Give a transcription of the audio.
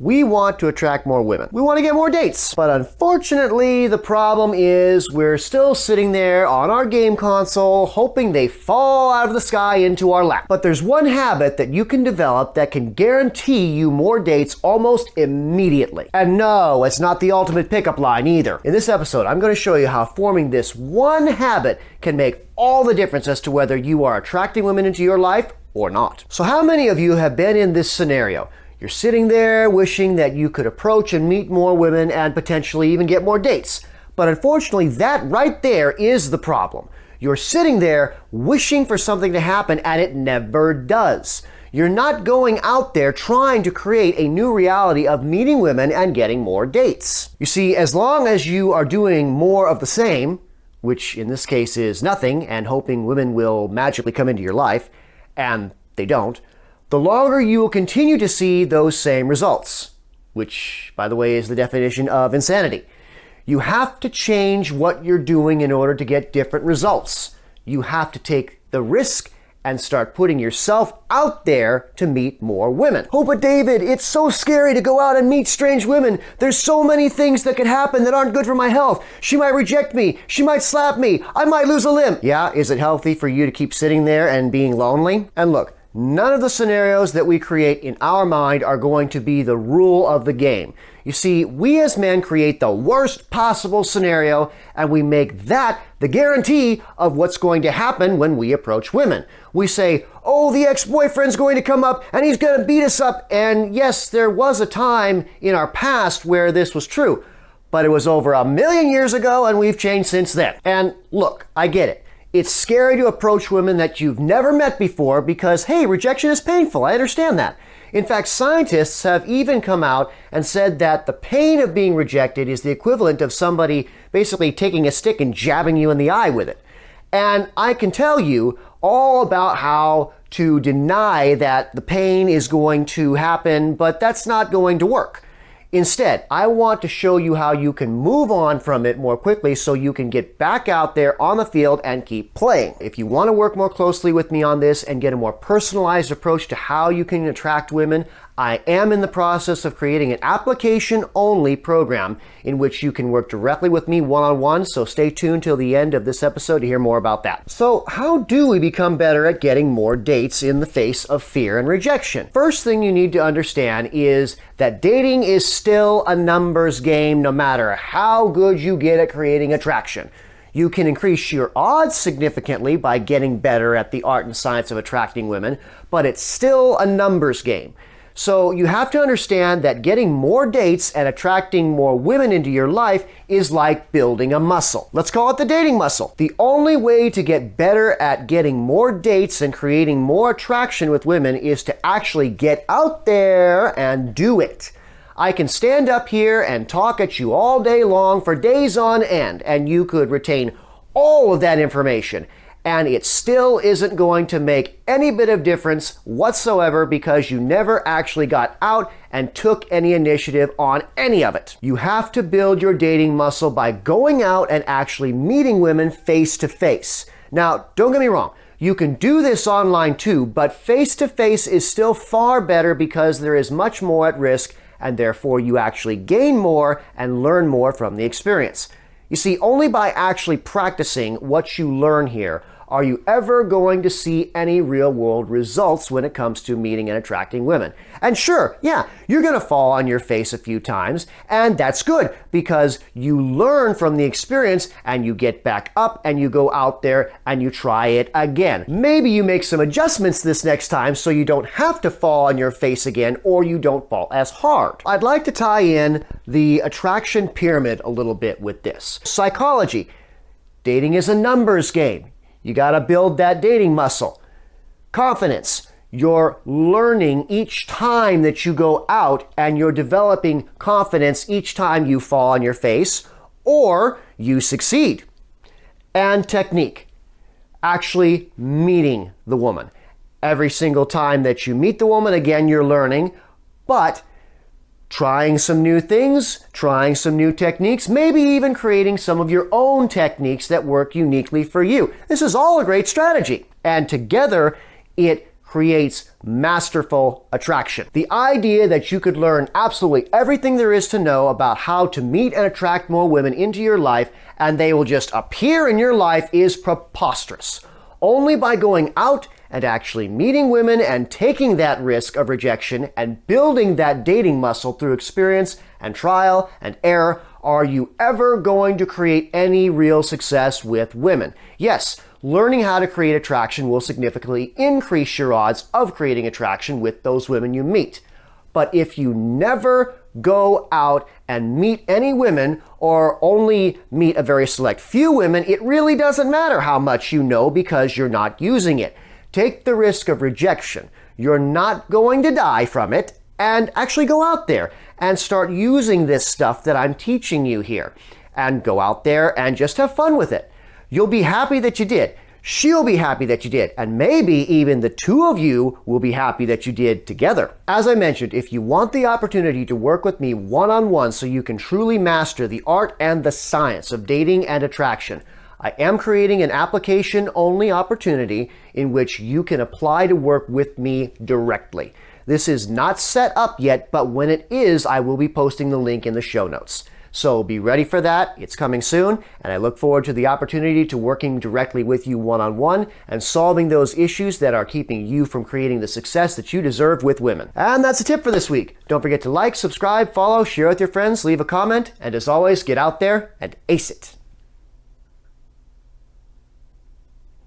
We want to attract more women. We want to get more dates. But unfortunately, the problem is we're still sitting there on our game console hoping they fall out of the sky into our lap. But there's one habit that you can develop that can guarantee you more dates almost immediately. And no, it's not the ultimate pickup line either. In this episode, I'm going to show you how forming this one habit can make all the difference as to whether you are attracting women into your life or not. So how many of you have been in this scenario? You're sitting there wishing that you could approach and meet more women and potentially even get more dates. But unfortunately, that right there is the problem. You're sitting there wishing for something to happen and it never does. You're not going out there trying to create a new reality of meeting women and getting more dates. You see, as long as you are doing more of the same, which in this case is nothing, and hoping women will magically come into your life, and they don't, the longer you will continue to see those same results, which, by the way, is the definition of insanity. You have to change what you're doing in order to get different results. You have to take the risk and start putting yourself out there to meet more women. Oh, but David, it's so scary to go out and meet strange women. There's so many things that could happen that aren't good for my health. She might reject me. She might slap me. I might lose a limb. Yeah, is it healthy for you to keep sitting there and being lonely? And look, none of the scenarios that we create in our mind are going to be the rule of the game. You see, we as men create the worst possible scenario and we make that the guarantee of what's going to happen when we approach women. We say, oh, the ex-boyfriend's going to come up and he's going to beat us up. And yes, there was a time in our past where this was true, but it was over 1,000,000 years ago and we've changed since then. And look, I get it. It's scary to approach women that you've never met before because, hey, rejection is painful. I understand that. In fact, scientists have even come out and said that the pain of being rejected is the equivalent of somebody basically taking a stick and jabbing you in the eye with it. And I can tell you all about how to deny that the pain is going to happen, but that's not going to work. Instead, I want to show you how you can move on from it more quickly so you can get back out there on the field and keep playing. If you want to work more closely with me on this and get a more personalized approach to how you can attract women, I am in the process of creating an application-only program in which you can work directly with me one-on-one, so stay tuned till the end of this episode to hear more about that. So how do we become better at getting more dates in the face of fear and rejection? First thing you need to understand is that dating is still a numbers game no matter how good you get at creating attraction. You can increase your odds significantly by getting better at the art and science of attracting women, but it's still a numbers game. So you have to understand that getting more dates and attracting more women into your life is like building a muscle. Let's call it the dating muscle. The only way to get better at getting more dates and creating more attraction with women is to actually get out there and do it. I can stand up here and talk at you all day long for days on end, and you could retain all of that information. And it still isn't going to make any bit of difference whatsoever because you never actually got out and took any initiative on any of it. You have to build your dating muscle by going out and actually meeting women face to face. Now, don't get me wrong. You can do this online too, but face to face is still far better because there is much more at risk and therefore you actually gain more and learn more from the experience. You see, only by actually practicing what you learn here are you ever going to see any real-world results when it comes to meeting and attracting women. And sure, yeah, you're going to fall on your face a few times, and that's good because you learn from the experience and you get back up and you go out there and you try it again. Maybe you make some adjustments this next time so you don't have to fall on your face again or you don't fall as hard. I'd like to tie in the attraction pyramid a little bit with this. Psychology. Dating is a numbers game. You got to build that dating muscle. Confidence. You're learning each time that you go out and you're developing confidence each time you fall on your face or you succeed. And technique. Actually meeting the woman. Every single time that you meet the woman, again, you're learning, but trying some new things, trying some new techniques, maybe even creating some of your own techniques that work uniquely for you. This is all a great strategy. And together, it creates masterful attraction. The idea that you could learn absolutely everything there is to know about how to meet and attract more women into your life and they will just appear in your life is preposterous. Only by going out and actually meeting women and taking that risk of rejection and building that dating muscle through experience and trial and error are you ever going to create any real success with women. Yes, learning how to create attraction will significantly increase your odds of creating attraction with those women you meet. But if you never go out and meet any women or only meet a very select few women, it really doesn't matter how much you know because you're not using it. Take the risk of rejection. You're not going to die from it, and actually go out there and start using this stuff that I'm teaching you here. And go out there and just have fun with it. You'll be happy that you did. She'll be happy that you did. And maybe even the two of you will be happy that you did together. As I mentioned, if you want the opportunity to work with me one-on-one so you can truly master the art and the science of dating and attraction, I am creating an application-only opportunity in which you can apply to work with me directly. This is not set up yet, but when it is, I will be posting the link in the show notes. So be ready for that. It's coming soon, and I look forward to the opportunity to working directly with you one-on-one and solving those issues that are keeping you from creating the success that you deserve with women. And that's a tip for this week. Don't forget to like, subscribe, follow, share with your friends, leave a comment, and as always, get out there and ace it.